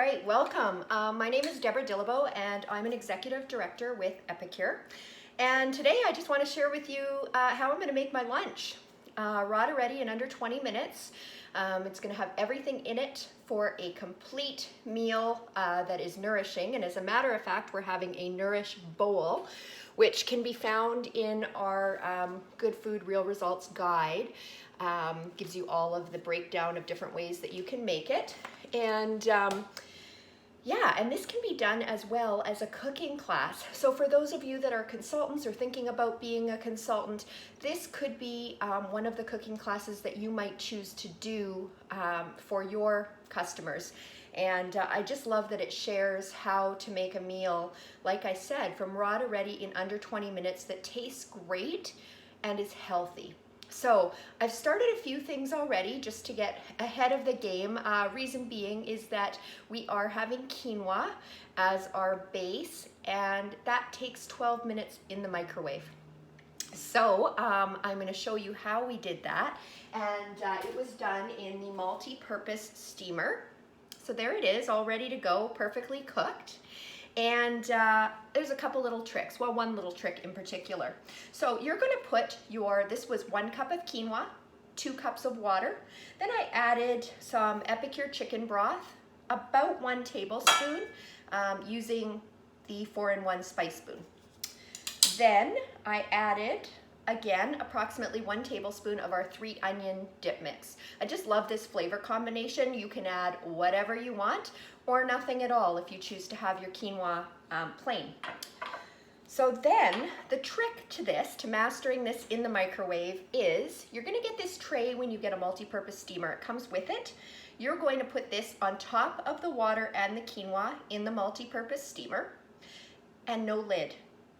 right, welcome. My name is Deborah Dillabo and I'm an executive director with Epicure. And today I just want to share with you how I'm going to make my lunch. Rada ready in under 20 minutes. It's going to have everything in it for a complete meal that is nourishing. And as a matter of fact, we're having a Nourish Bowl, which can be found in our Good Food Real Results guide. Gives you all of the breakdown of different ways that you can make it. And yeah, and this can be done as well as a cooking class. So for those of you that are consultants or thinking about being a consultant, this could be one of the cooking classes that you might choose to do for your customers. And I just love that it shares how to make a meal, like I said, from raw to ready in under 20 minutes that tastes great and is healthy. So I've started a few things already just to get ahead of the game. Reason being is that we are having quinoa as our base, and that takes 12 minutes in the microwave. So I'm going to show you how we did that, and it was done in the multi-purpose steamer. So there it is, all ready to go, perfectly cooked. And there's a couple little tricks, well, one little trick in particular. So you're going to put this was 1 cup of quinoa, 2 cups of water. Then I added some Epicure chicken broth, about 1 tablespoon, using the 4-in-1 spice spoon. Then I added, again, approximately 1 tablespoon of our 3-onion dip mix. I just love this flavor combination. You can add whatever you want or nothing at all if you choose to have your quinoa plain. So then the trick to this, to mastering this in the microwave, is you're going to get this tray when you get a multi-purpose steamer. It comes with it. You're going to put this on top of the water and the quinoa in the multi-purpose steamer, and no lid.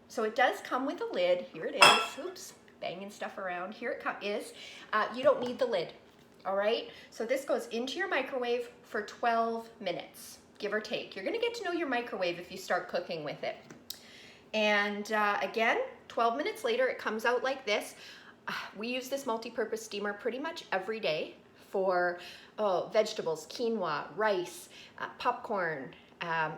So it does come with a lid. Here it is. Oops, banging stuff around. Here it is. You don't need the lid. All right, so this goes into your microwave for 12 minutes, give or take. You're gonna get to know your microwave if you start cooking with it. And again, 12 minutes later, it comes out like this. We use this multi-purpose steamer pretty much every day for vegetables, quinoa, rice, popcorn.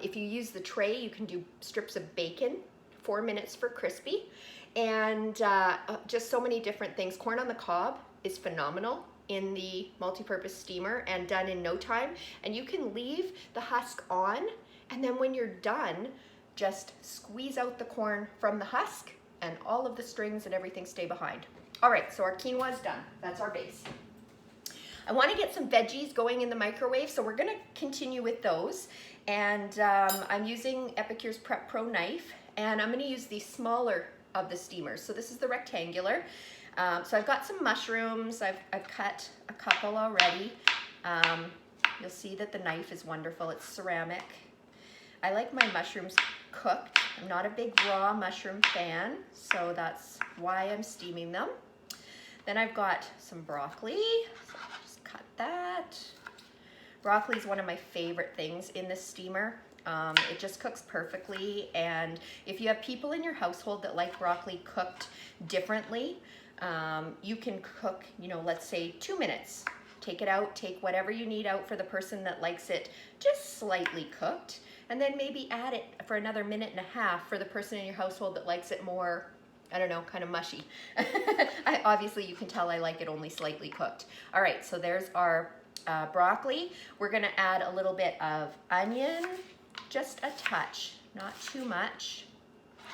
If you use the tray, you can do strips of bacon, 4 minutes for crispy, and just so many different things. Corn on the cob is phenomenal in the multi-purpose steamer and done in no time. And you can leave the husk on, and then when you're done, just squeeze out the corn from the husk and all of the strings and everything stay behind. All right, so our quinoa is done. That's our base. I want to get some veggies going in the microwave, so we're going to continue with those. And I'm using Epicure's Prep Pro knife, and I'm going to use the smaller of the steamers. So this is the rectangular. So I've got some mushrooms. I've cut a couple already. You'll see that the knife is wonderful. It's ceramic. I like my mushrooms cooked. I'm not a big raw mushroom fan, so that's why I'm steaming them. Then I've got some broccoli. So I'll just cut that. Broccoli is one of my favorite things in the steamer. It just cooks perfectly, and if you have people in your household that like broccoli cooked differently, you can cook, let's say 2 minutes. Take it out, take whatever you need out for the person that likes it just slightly cooked, and then maybe add it for another 1.5 minutes for the person in your household that likes it more, I don't know, kind of mushy. Obviously, you can tell I like it only slightly cooked. All right, so there's our broccoli. We're gonna add a little bit of onion, just a touch, not too much.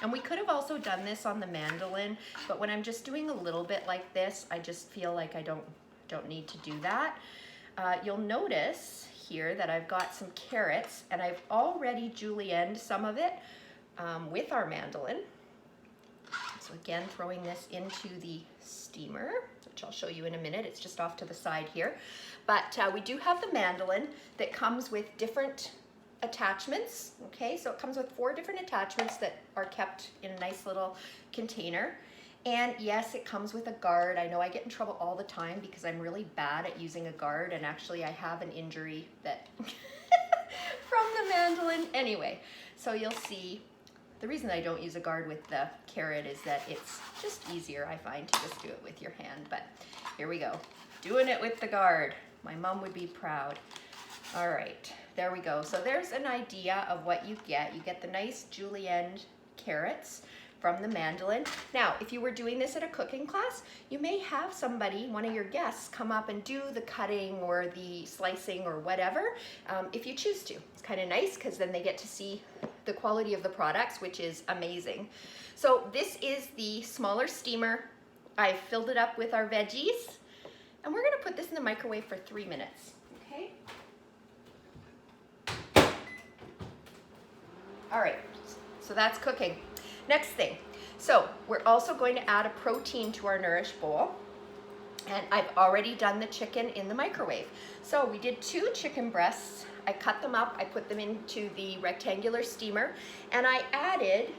And we could have also done this on the mandolin, but when I'm just doing a little bit like this, I just feel like I don't need to do that. You'll notice here that I've got some carrots, and I've already julienned some of it with our mandolin. So again, throwing this into the steamer, which I'll show you in a minute. It's just off to the side here. But we do have the mandolin that comes with different attachments. Okay, so it comes with 4 different attachments that are kept in a nice little container. And yes, it comes with a guard. I know I get in trouble all the time because I'm really bad at using a guard, and actually I have an injury that from the mandolin. Anyway, so you'll see the reason I don't use a guard with the carrot is that it's just easier, I find, to just do it with your hand. But here we go, doing it with the guard. My mom would be proud. All right, there we go. So there's an idea of what you get. You get the nice julienne carrots from the mandolin. Now, if you were doing this at a cooking class, you may have somebody, one of your guests, come up and do the cutting or the slicing or whatever, if you choose to. It's kind of nice because then they get to see the quality of the products, which is amazing. So this is the smaller steamer. I filled it up with our veggies, and we're gonna put this in the microwave for 3 minutes, okay? All right, so that's cooking. Next thing, so we're also going to add a protein to our Nourish Bowl, and I've already done the chicken in the microwave. So we did 2 chicken breasts. I cut them up, I put them into the rectangular steamer, and I added,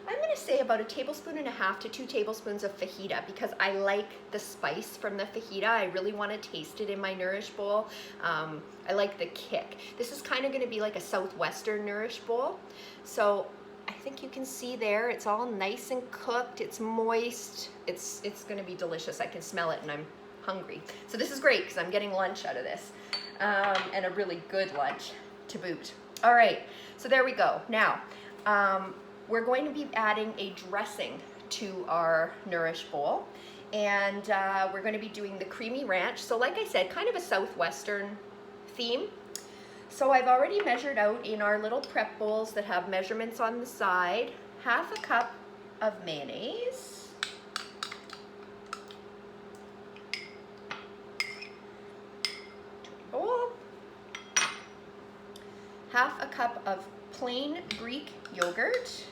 I'm gonna say about 1.5 tablespoons to 2 tablespoons of fajita because I like the spice from the fajita. I really wanna taste it in my Nourish Bowl. I like the kick. This is kind of gonna be like a Southwestern Nourish Bowl. So I think you can see there, it's all nice and cooked, it's moist, it's gonna be delicious. I can smell it and I'm hungry. So this is great because I'm getting lunch out of this, and a really good lunch to boot. All right, so there we go. Now, we're going to be adding a dressing to our Nourish Bowl, and we're going to be doing the creamy ranch. So like I said, kind of a Southwestern theme. So I've already measured out in our little prep bowls that have measurements on the side, 1/2 cup of mayonnaise, bowl, 1/2 cup of plain Greek yogurt,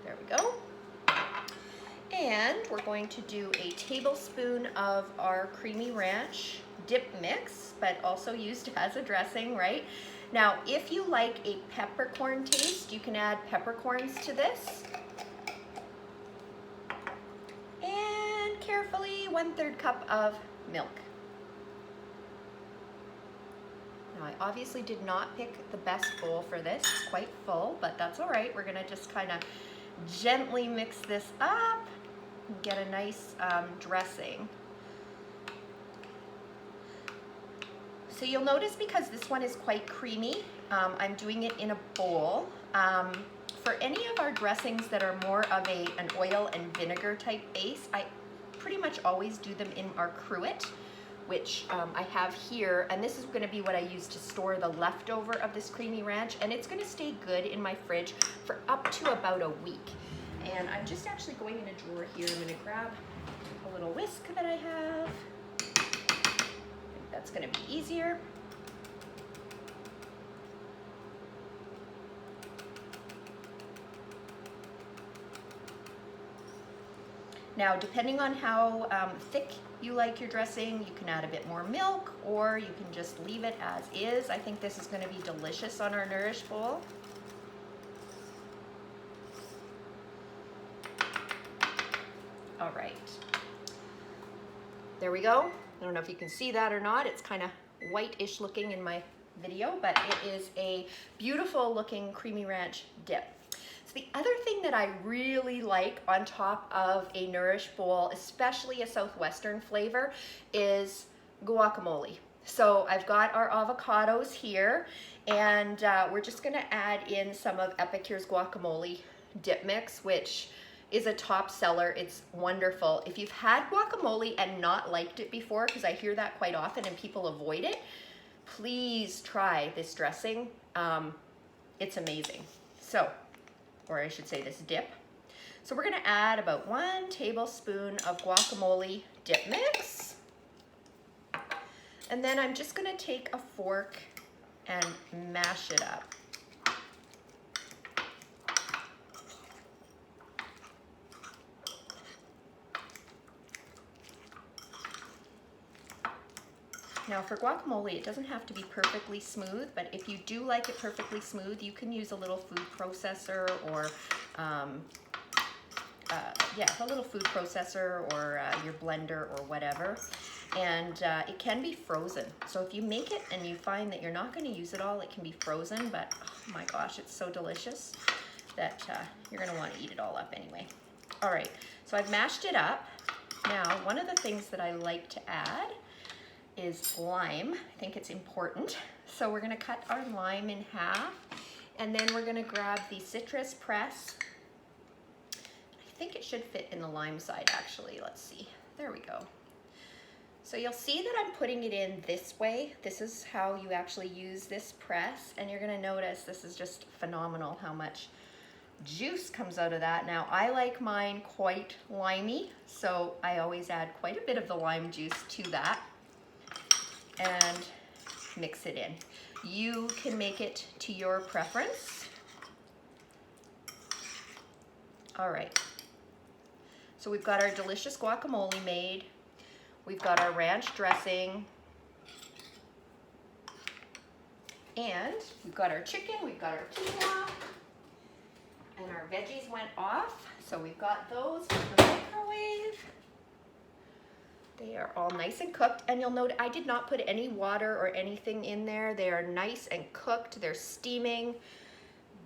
there we go. And we're going to do a tablespoon of our creamy ranch dip mix, but also used as a dressing, right? Now, if you like a peppercorn taste, you can add peppercorns to this. And carefully, 1/3 cup of milk. Now, I obviously did not pick the best bowl for this. It's quite full, but that's all right. We're gonna just kind of gently mix this up. Get a nice dressing. So you'll notice because this one is quite creamy, I'm doing it in a bowl. For any of our dressings that are more of an oil and vinegar type base, I pretty much always do them in our cruet, which I have here, and this is going to be what I use to store the leftover of this creamy ranch, and it's going to stay good in my fridge for up to about a week. And I'm just actually going in a drawer here. I'm gonna grab a little whisk that I have. I think that's gonna be easier. Now, depending on how thick you like your dressing, you can add a bit more milk, or you can just leave it as is. I think this is gonna be delicious on our Nourish Bowl. All right, there we go. I don't know if you can see that or not. It's kind of white-ish looking in my video, but it is a beautiful looking creamy ranch dip. So the other thing that I really like on top of a Nourish Bowl, especially a Southwestern flavor, is guacamole. So I've got our avocados here, and we're just gonna add in some of Epicure's guacamole dip mix, which is a top seller. It's wonderful. If you've had guacamole and not liked it before, because I hear that quite often and people avoid it, please try this dressing. It's amazing. So, or I should say this dip. So we're gonna add about 1 tablespoon of guacamole dip mix. And then I'm just gonna take a fork and mash it up. Now for guacamole, it doesn't have to be perfectly smooth, but if you do like it perfectly smooth, you can use a little food processor or, a little food processor or your blender or whatever. And it can be frozen. So if you make it and you find that you're not going to use it all, it can be frozen, but oh my gosh, it's so delicious that you're going to want to eat it all up anyway. All right, so I've mashed it up. Now, one of the things that I like to add is lime. I think it's important. So we're gonna cut our lime in half, and then we're gonna grab the citrus press. I think it should fit in the lime side actually. Let's see, there we go. So you'll see that I'm putting it in this way. This is how you actually use this press, and you're gonna notice this is just phenomenal how much juice comes out of that. Now I like mine quite limey, so I always add quite a bit of the lime juice to that and mix it in. You can make it to your preference. All right, so we've got our delicious guacamole made. We've got our ranch dressing, and we've got our chicken, we've got our quinoa, and our veggies went off. So we've got those in the microwave. They are all nice and cooked, and you'll note I did not put any water or anything in there. They are nice and cooked. They're steaming.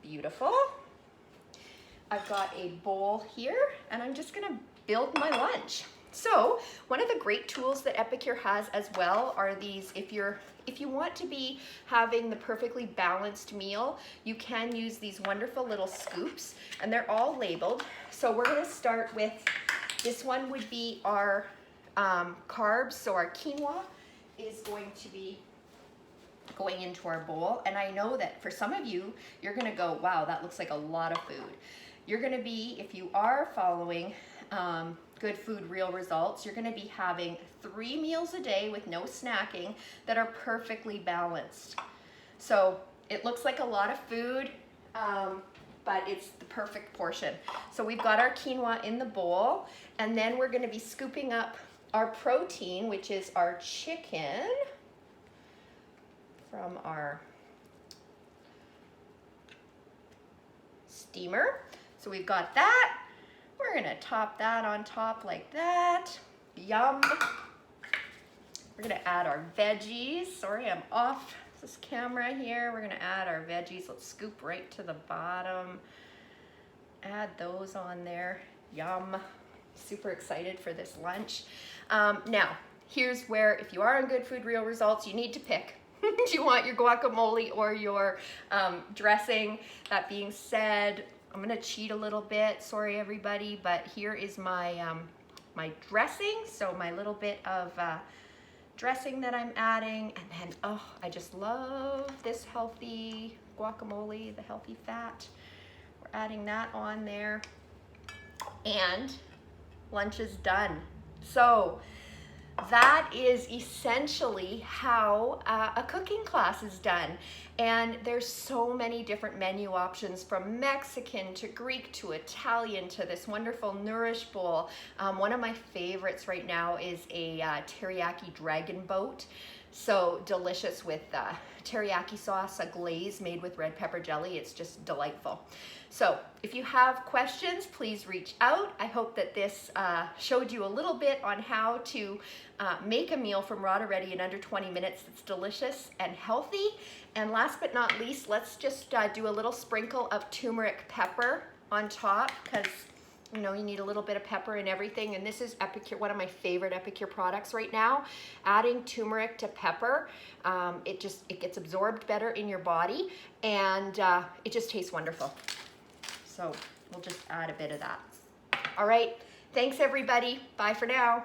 Beautiful. I've got a bowl here, and I'm just gonna build my lunch. So one of the great tools that Epicure has as well are these, if you want to be having the perfectly balanced meal, you can use these wonderful little scoops, and they're all labeled. So we're gonna start with, this one would be our carbs. So our quinoa is going to be going into our bowl. And I know that for some of you, you're gonna go, wow, that looks like a lot of food. You're gonna be, if you are following Good Food, Real Results, you're gonna be having 3 meals a day with no snacking that are perfectly balanced. So it looks like a lot of food, but it's the perfect portion. So we've got our quinoa in the bowl, and then we're gonna be scooping up our protein, which is our chicken from our steamer. So we've got that. We're gonna top that on top like that. Yum. We're gonna add our veggies. Sorry, I'm off this camera here. We're gonna add our veggies. Let's scoop right to the bottom. Add those on there. Yum. Super excited for this lunch. Now, here's where, if you are on Good Food, Real Results, you need to pick. Do you want your guacamole or your dressing? That being said, I'm gonna cheat a little bit. Sorry, everybody, but here is my my dressing. So my little bit of dressing that I'm adding, and then, oh, I just love this healthy guacamole, the healthy fat. We're adding that on there, and lunch is done. So that is essentially how a cooking class is done. And there's so many different menu options, from Mexican to Greek to Italian to this wonderful Nourish Bowl. One of my favorites right now is a teriyaki dragon boat. So delicious with teriyaki sauce, a glaze made with red pepper jelly. It's just delightful. So if you have questions, please reach out. I hope that this showed you a little bit on how to make a meal from Rada Ready in under 20 minutes that's delicious and healthy. And last but not least, let's just do a little sprinkle of turmeric pepper on top, because you know you need a little bit of pepper in everything. And this is Epicure, one of my favorite Epicure products right now. Adding turmeric to pepper, it gets absorbed better in your body, and it just tastes wonderful. So we'll just add a bit of that. All right, thanks everybody. Bye for now.